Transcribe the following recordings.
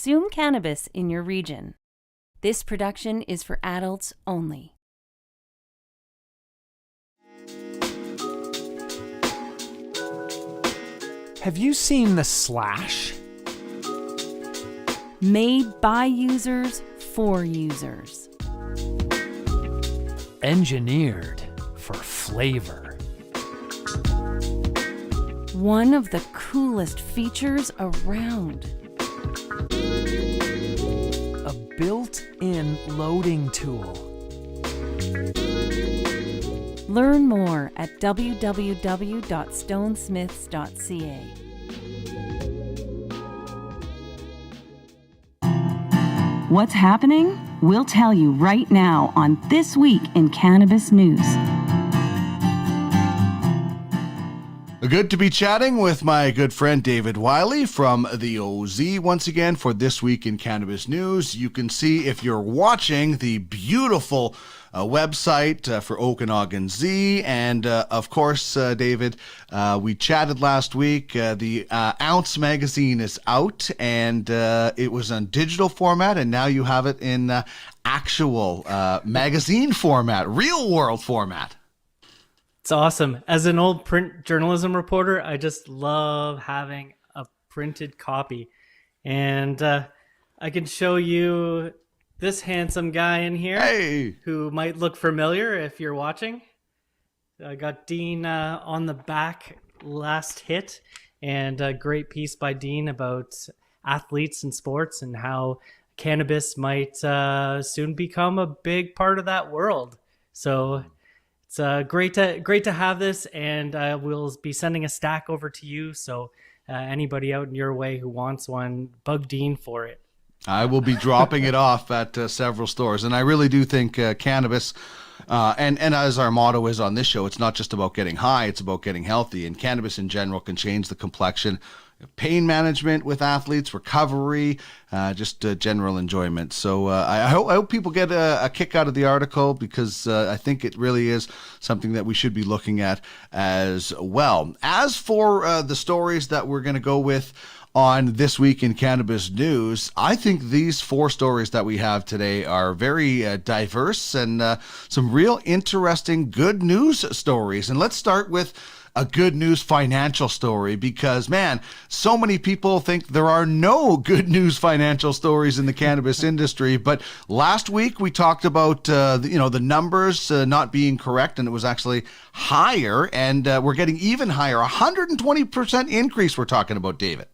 Consume cannabis in your region. This production is for adults only. Have you seen the Slash? Made by users for users. Engineered for flavor. One of the coolest features around. A built-in loading tool. Learn more at www.stonesmiths.ca. What's happening? We'll tell you right now on This Week in Cannabis News. Good to be chatting with my good friend David Wylie from the OZ once again for This Week in Cannabis News. You can see, if you're watching, the beautiful website for Okanagan Z. And of course, David, we chatted last week. The Ounce magazine is out, and it was on digital format, and now you have it in actual magazine format, real world format. It's awesome. As an old print journalism reporter, I just love having a printed copy. And I can show you this handsome guy in here who might look familiar if you're watching. I got Dean on the back last hit, and a great piece by Dean about athletes and sports and how cannabis might soon become a big part of that world. So it's great to have this, and we'll be sending a stack over to you. So anybody out in your way who wants one, bug Dean for it. I will be dropping it off at several stores, and I really do think cannabis, and as our motto is on this show, it's not just about getting high, it's about getting healthy, and cannabis in general can change the complexion. Pain management with athletes, recovery, just general enjoyment. So I hope people get a kick out of the article, because I think it really is something that we should be looking at as well. As for the stories that we're going to go with on This Week in Cannabis News, I think these 4 stories that we have today are very diverse and some real interesting good news stories. And let's start with a good news financial story, because, man, so many people think there are no good news financial stories in the cannabis industry. But last week we talked about the numbers not being correct, and it was actually higher, and we're getting even higher. 120% increase we're talking about, David.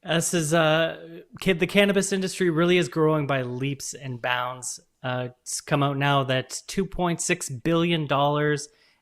This is the cannabis industry really is growing by leaps and bounds. It's come out now that $2.6 billion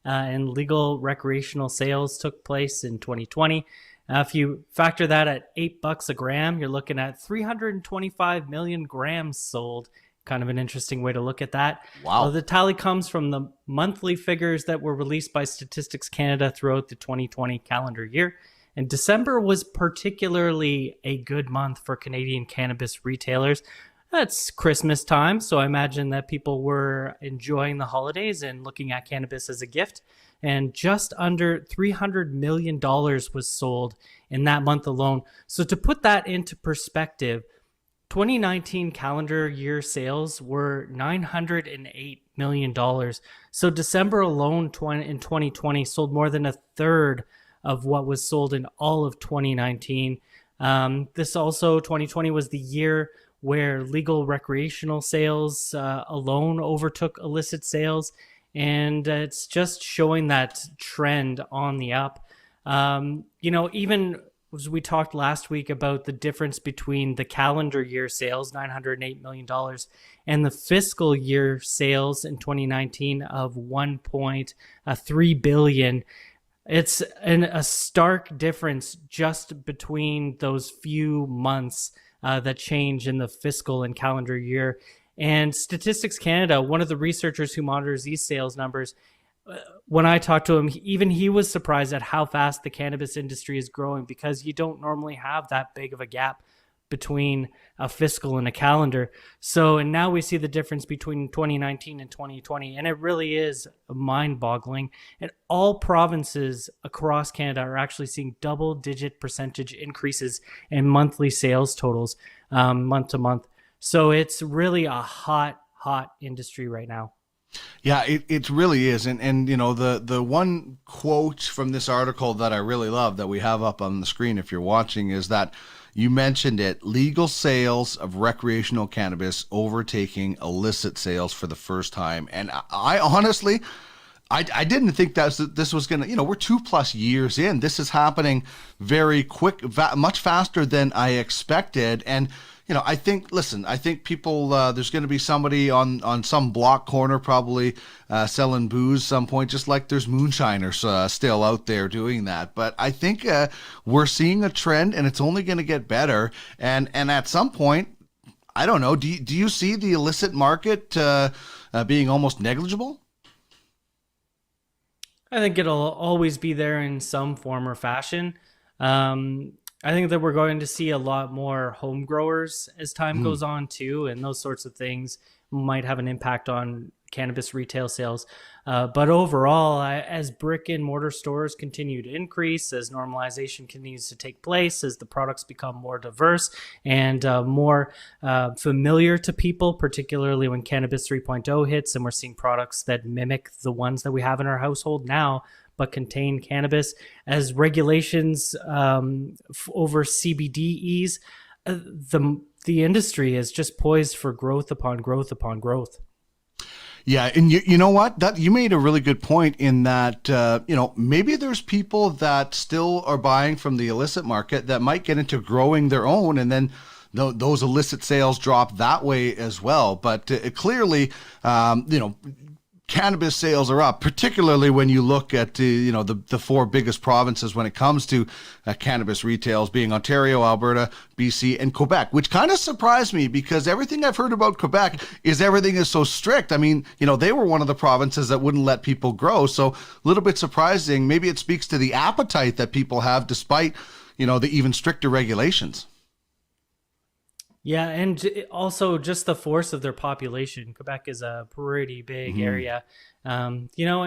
in legal recreational sales took place in 2020. If you factor that at $8 a gram, you're looking at 325 million grams sold. Kind of an interesting way to look at that. Wow. The tally comes from the monthly figures that were released by Statistics Canada throughout the 2020 calendar year. And December was particularly a good month for Canadian cannabis retailers. It's Christmas time, so I imagine that people were enjoying the holidays and looking at cannabis as a gift. And just under $300 million was sold in that month alone. So to put that into perspective, 2019 calendar year sales were $908 million. So December alone in 2020 sold more than a third of what was sold in all of 2019. This also, 2020 was the year where legal recreational sales alone overtook illicit sales. And it's just showing that trend on the up. Even as we talked last week about the difference between the calendar year sales, $908 million, and the fiscal year sales in 2019 of $1.3 billion. It's a stark difference just between those few months that change in the fiscal and calendar year. And Statistics Canada, one of the researchers who monitors these sales numbers, when I talked to him, even he was surprised at how fast the cannabis industry is growing, because you don't normally have that big of a gap between a fiscal and a calendar. So, and now we see the difference between 2019 and 2020, and it really is mind-boggling. And all provinces across Canada are actually seeing double-digit percentage increases in monthly sales totals month to month. So it's really a hot industry right now. Yeah, it really is. And you know, the one quote from this article that I really love that we have up on the screen if you're watching is that you mentioned it, legal sales of recreational cannabis overtaking illicit sales for the first time. And I honestly, I didn't think this was going to, you know, we're 2+ years in. This is happening very quick, much faster than I expected. And you know, I think people, there's going to be somebody on some block corner probably selling booze some point, just like there's moonshiners still out there doing that. But I think we're seeing a trend, and it's only going to get better. And at some point, I don't know, do you see the illicit market being almost negligible? I think it'll always be there in some form or fashion. I think that we're going to see a lot more home growers as time goes on too, and those sorts of things might have an impact on cannabis retail sales. But overall, as brick and mortar stores continue to increase, as normalization continues to take place, as the products become more diverse and more familiar to people, particularly when Cannabis 3.0 hits, and we're seeing products that mimic the ones that we have in our household now, but contain cannabis, as regulations over CBD ease, the industry is just poised for growth upon growth upon growth. Yeah, and you know what? That you made a really good point in that you know, maybe there's people that still are buying from the illicit market that might get into growing their own, and then those illicit sales drop that way as well. But clearly, you know, cannabis sales are up, particularly when you look at you know, the 4 biggest provinces when it comes to cannabis retails, being Ontario, Alberta, BC, and Quebec, which kind of surprised me because everything I've heard about Quebec is everything is so strict. I mean, you know, they were one of the provinces that wouldn't let people grow, so a little bit surprising. Maybe it speaks to the appetite that people have despite, you know, the even stricter regulations. Yeah, and also just the force of their population. Quebec is a pretty big area, you know,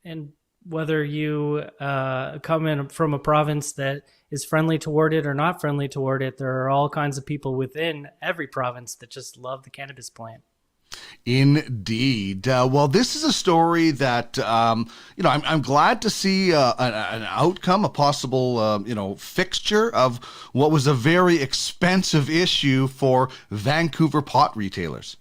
and whether you come in from a province that is friendly toward it or not friendly toward it, there are all kinds of people within every province that just love the cannabis plant. Indeed. Well, this is a story that, you know, I'm glad to see an outcome, a possible, you know, fixture of what was a very expensive issue for Vancouver pot retailers.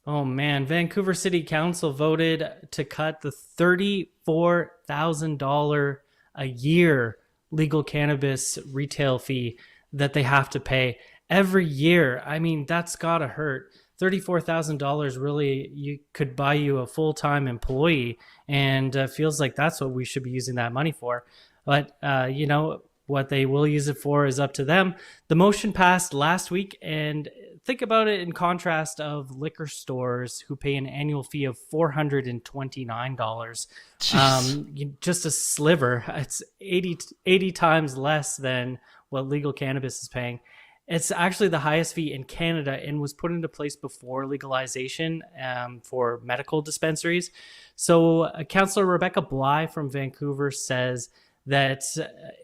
Oh man, Vancouver City Council voted to cut the $34,000 a year legal cannabis retail fee that they have to pay every year. I mean, that's gotta hurt. $34,000 really could buy you a full-time employee, and feels like that's what we should be using that money for. But you know, what they will use it for is up to them. The motion passed last week, and think about it in contrast of liquor stores who pay an annual fee of $429. Just a sliver. It's 80 times less than what legal cannabis is paying. It's actually the highest fee in Canada and was put into place before legalization for medical dispensaries. So Councillor Rebecca Bly from Vancouver says that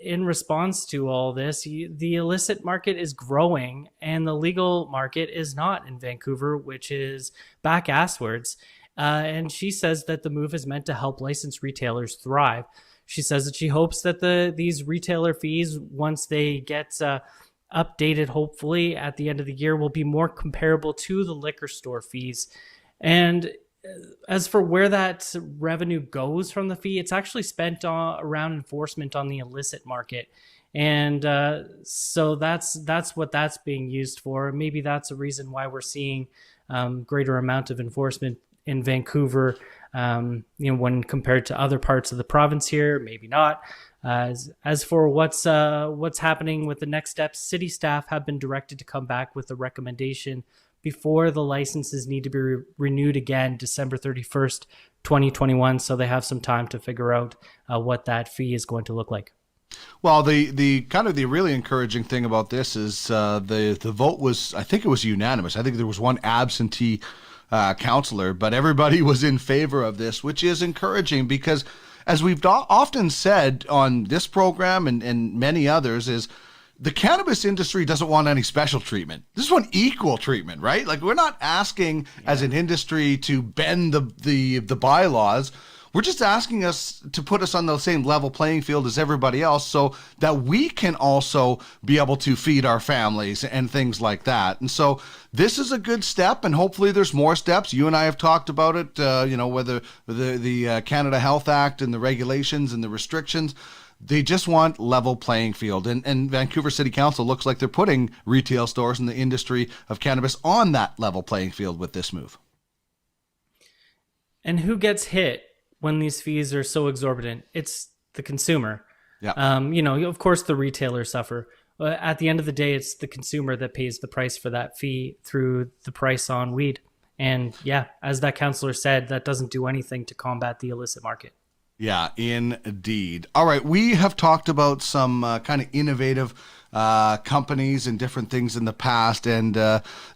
in response to all this, the illicit market is growing and the legal market is not in Vancouver, which is back asswards. And she says that the move is meant to help licensed retailers thrive. She says that she hopes that these retailer fees, once they get updated, hopefully at the end of the year, will be more comparable to the liquor store fees. And as for where that revenue goes from the fee, it's actually spent around enforcement on the illicit market. And so that's what that's being used for. Maybe that's a reason why we're seeing greater amount of enforcement in Vancouver, you know, when compared to other parts of the province here. Maybe not. As for what's happening with the next steps, city staff have been directed to come back with a recommendation before the licenses need to be renewed again December 31st, 2021. So they have some time to figure out what that fee is going to look like. Well, the kind of the really encouraging thing about this is the vote was, I think it was unanimous. I think there was one absentee counselor, but everybody was in favor of this, which is encouraging because, as we've often said on this program and many others, is the cannabis industry doesn't want any special treatment. This one equal treatment, right? Like, we're not asking as an industry to bend the bylaws. We're just asking us to put us on the same level playing field as everybody else so that we can also be able to feed our families and things like that. And so this is a good step, and hopefully there's more steps. You and I have talked about it, whether the Canada Health Act and the regulations and the restrictions. They just want level playing field. And Vancouver City Council looks like they're putting retail stores in the industry of cannabis on that level playing field with this move. And who gets hit when these fees are so exorbitant? It's the consumer. Yeah. Of course the retailers suffer. At the end of the day, it's the consumer that pays the price for that fee through the price on weed. And yeah, as that counselor said, that doesn't do anything to combat the illicit market. Yeah, indeed. All right, we have talked about some kind of innovative companies and different things in the past, and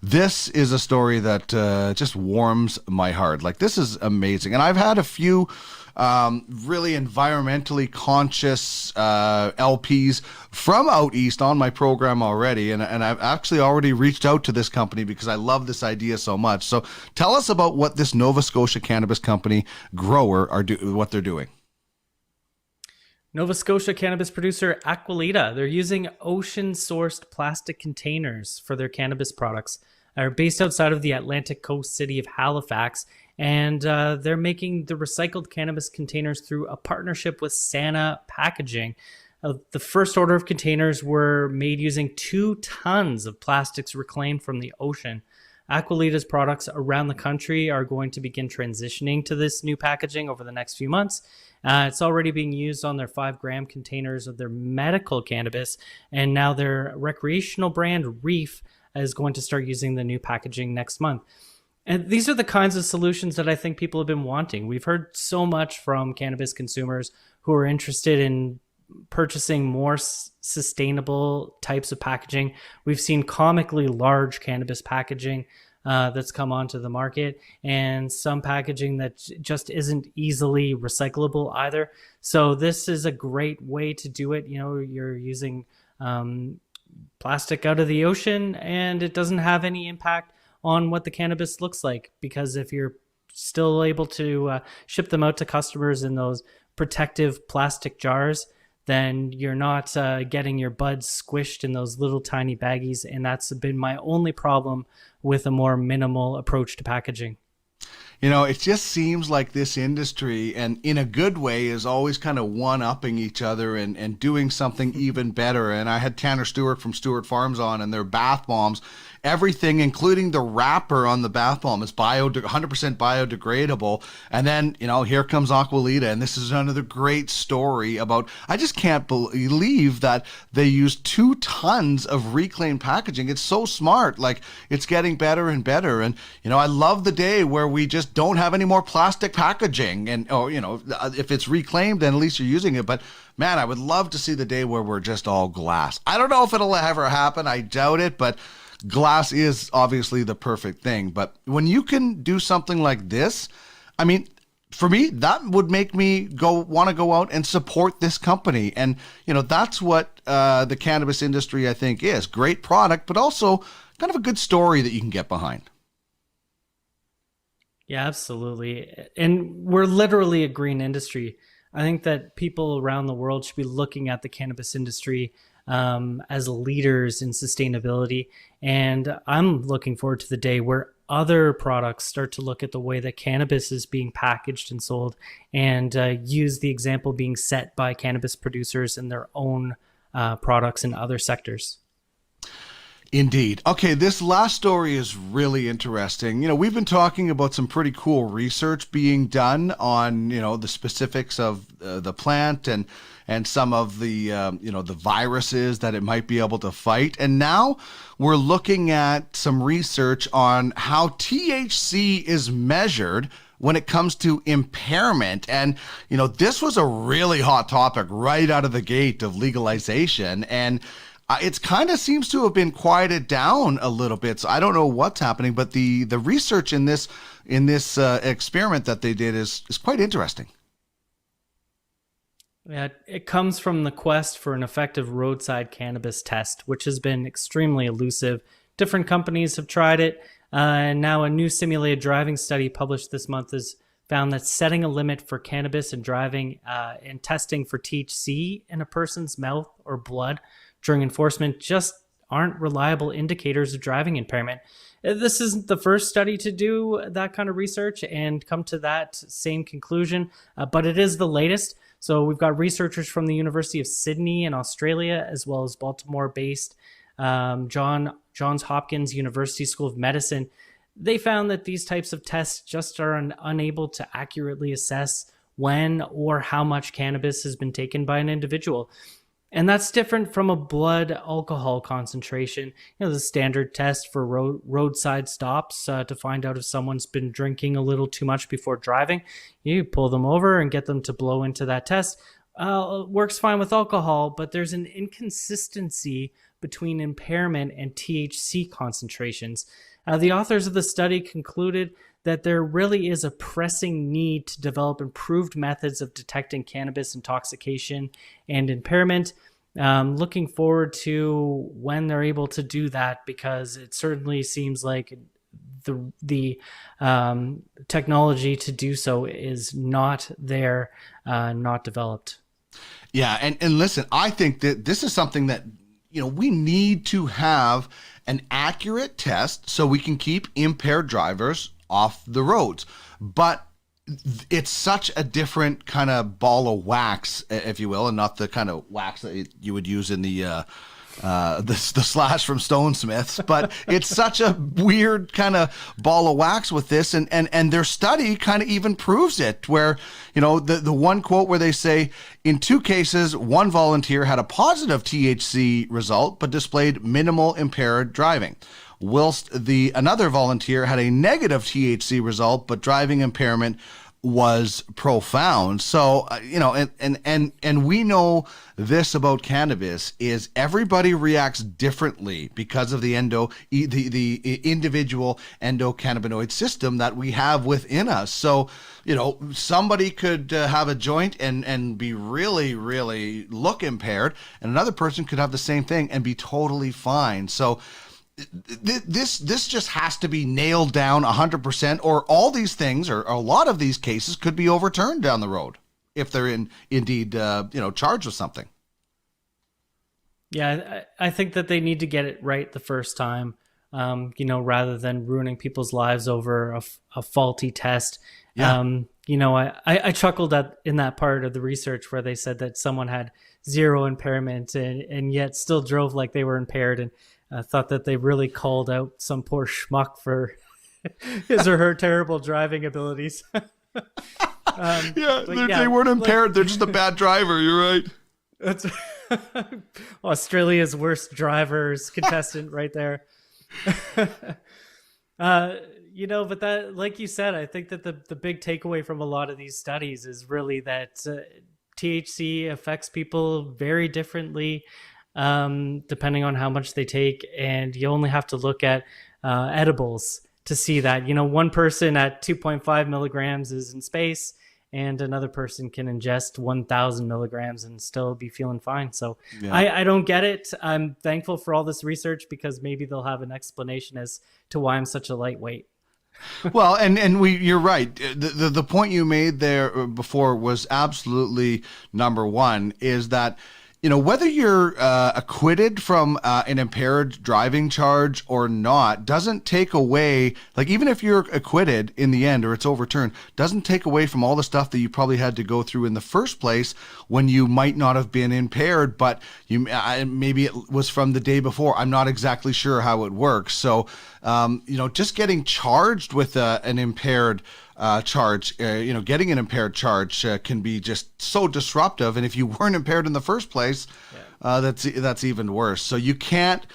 this is a story that just warms my heart. Like, this is amazing. And I've had a few really environmentally conscious LPs from out east on my program already, and I've actually already reached out to this company because I love this idea so much. So tell us about what this Nova Scotia cannabis company grower what they're doing. Nova Scotia cannabis producer Aquilita. They're using ocean-sourced plastic containers for their cannabis products. They're based outside of the Atlantic coast city of Halifax, and they're making the recycled cannabis containers through a partnership with Sana Packaging. The first order of containers were made using 2 tons of plastics reclaimed from the ocean. Aquilita's products around the country are going to begin transitioning to this new packaging over the next few months. It's already being used on their 5-gram containers of their medical cannabis, and now their recreational brand Reef is going to start using the new packaging next month. And these are the kinds of solutions that I think people have been wanting. We've heard so much from cannabis consumers who are interested in purchasing more sustainable types of packaging. We've seen comically large cannabis packaging that's come onto the market, and some packaging that just isn't easily recyclable either. So this is a great way to do it. You're using plastic out of the ocean, and it doesn't have any impact on what the cannabis looks like, because if you're still able to ship them out to customers in those protective plastic jars, then you're not getting your buds squished in those little tiny baggies. And that's been my only problem with a more minimal approach to packaging. It just seems like this industry, and in a good way, is always kind of one-upping each other and doing something even better. And I had Tanner Stewart from Stewart Farms on, and their bath bombs, everything, including the wrapper on the bath bomb, is 100% biodegradable. And then, here comes Aquilita, and this is another great story about, I just can't believe that they used 2 tons of reclaimed packaging. It's so smart. Like, it's getting better and better. And, I love the day where we just don't have any more plastic packaging, and if it's reclaimed, then at least you're using it. But man, I would love to see the day where we're just all glass. I don't know if it'll ever happen. I doubt it, but glass is obviously the perfect thing. But when you can do something like this, I mean, for me, that would make me want to go out and support this company. And that's what the cannabis industry, I think, is. Great product, but also kind of a good story that you can get behind. Yeah, absolutely. And we're literally a green industry. I think that people around the world should be looking at the cannabis industry as leaders in sustainability. And I'm looking forward to the day where other products start to look at the way that cannabis is being packaged and sold, and use the example being set by cannabis producers in their own products in other sectors. Indeed. Okay, this last story is really interesting. We've been talking about some pretty cool research being done on, the specifics of the plant and some of the, the viruses that it might be able to fight. And now we're looking at some research on how THC is measured when it comes to impairment. And, this was a really hot topic right out of the gate of legalization. And it kind of seems to have been quieted down a little bit. So I don't know what's happening, but the research in this experiment that they did is quite interesting. Yeah, it comes from the quest for an effective roadside cannabis test, which has been extremely elusive. Different companies have tried it, and now a new simulated driving study published this month has found that setting a limit for cannabis and driving and testing for THC in a person's mouth or blood during enforcement just aren't reliable indicators of driving impairment. This isn't the first study to do that kind of research and come to that same conclusion, but it is the latest. So we've got researchers from the University of Sydney in Australia, as well as Baltimore-based Johns Hopkins University School of Medicine. They found that these types of tests just are unable to accurately assess when or how much cannabis has been taken by an individual. And that's different from a blood alcohol concentration. The standard test for roadside stops to find out if someone's been drinking a little too much before driving. You pull them over and get them to blow into that test. It works fine with alcohol, but there's an inconsistency between impairment and THC concentrations. The authors of the study concluded that there really is a pressing need to develop improved methods of detecting cannabis intoxication and impairment. Looking forward to when they're able to do that, because it certainly seems like the technology to do so is not there, not developed. Yeah, and listen, I think that this is something that we need to have an accurate test so we can keep impaired drivers off the roads. But it's such a different kind of ball of wax, if you will, and not the kind of wax that you would use in the Slash from Stone Smiths, but it's such a weird kind of ball of wax with this, and their study kind of even proves it, where the one quote where they say, in 2 cases, one volunteer had a positive THC result but displayed minimal impaired driving, whilst another volunteer had a negative THC result but driving impairment was profound. So and we know this about cannabis is everybody reacts differently because of the individual endocannabinoid system that we have within us. So somebody could have a joint and be really, really look impaired, and another person could have the same thing and be totally fine. So this just has to be nailed down 100%, or all these things, or a lot of these cases, could be overturned down the road if they're indeed charged with something. Yeah, I think that they need to get it right the first time, rather than ruining people's lives over a faulty test. Yeah. I chuckled in that part of the research where they said that someone had zero impairment and yet still drove like they were impaired, and I thought that they really called out some poor schmuck for his or her terrible driving abilities. They weren't impaired. They're just a bad driver. You're right. That's Australia's worst drivers contestant right there. But that, like you said, I think that the big takeaway from a lot of these studies is really that THC affects people very differently, depending on how much they take, and you only have to look at edibles to see that. One person at 2.5 milligrams is in space, and another person can ingest 1,000 milligrams and still be feeling fine. So yeah. I don't get it. I'm thankful for all this research, because maybe they'll have an explanation as to why I'm such a lightweight. Well, you're right. The point you made there before was absolutely number one, is that whether you're acquitted from an impaired driving charge or not doesn't take away, like, even if you're acquitted in the end or it's overturned, doesn't take away from all the stuff that you probably had to go through in the first place when you might not have been impaired, but maybe it was from the day before. I'm not exactly sure how it works. So, just getting charged with an impaired charge, getting an impaired charge can be just so disruptive. And if you weren't impaired in the first place, that's even worse. So you can't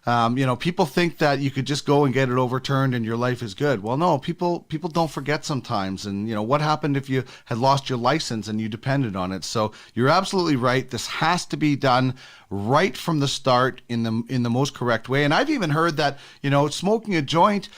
People think that you could just go and get it overturned and your life is good. Well, no, people don't forget sometimes. And, what happened if you had lost your license and you depended on it? So you're absolutely right. This has to be done right from the start in the most correct way. And I've even heard that, smoking a joint,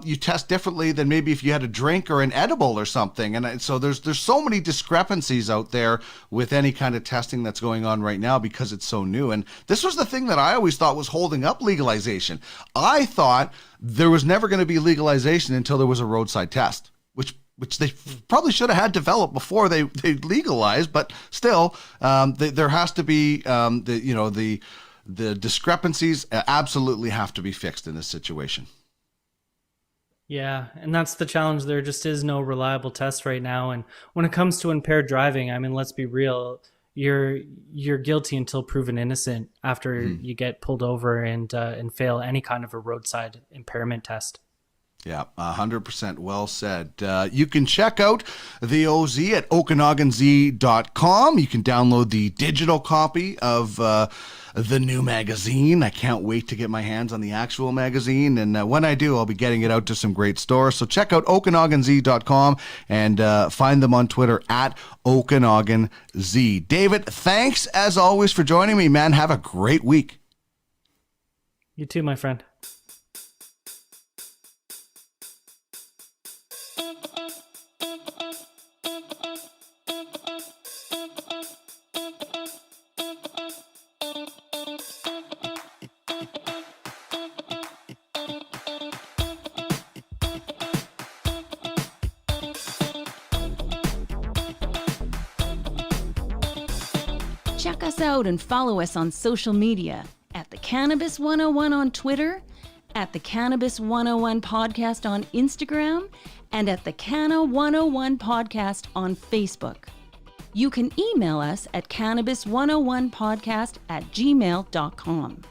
you test differently than maybe if you had a drink or an edible or something. And so there's so many discrepancies out there with any kind of testing that's going on right now because it's so new. And this was the thing that I always thought was holding up legalization. I thought there was never going to be legalization until there was a roadside test, which they probably should have had developed before they legalized, but still, there has to be the discrepancies absolutely have to be fixed in this situation. Yeah, and that's the challenge. There just is no reliable test right now. And when it comes to impaired driving, I mean, let's be real. You're guilty until proven innocent after you get pulled over and fail any kind of a roadside impairment test. Yeah, 100% well said. You can check out the OZ at OkanaganZ.com. You can download the digital copy of the new magazine. I can't wait to get my hands on the actual magazine. And when I do, I'll be getting it out to some great stores. So check out OkanaganZ.com and find them on Twitter at OkanaganZ. David, thanks as always for joining me, man. Have a great week. You too, my friend. Check us out and follow us on social media at the Cannabis 101 on Twitter, at the Cannabis 101 podcast on Instagram, and at the Canna 101 podcast on Facebook. You can email us at cannabis101podcast@gmail.com.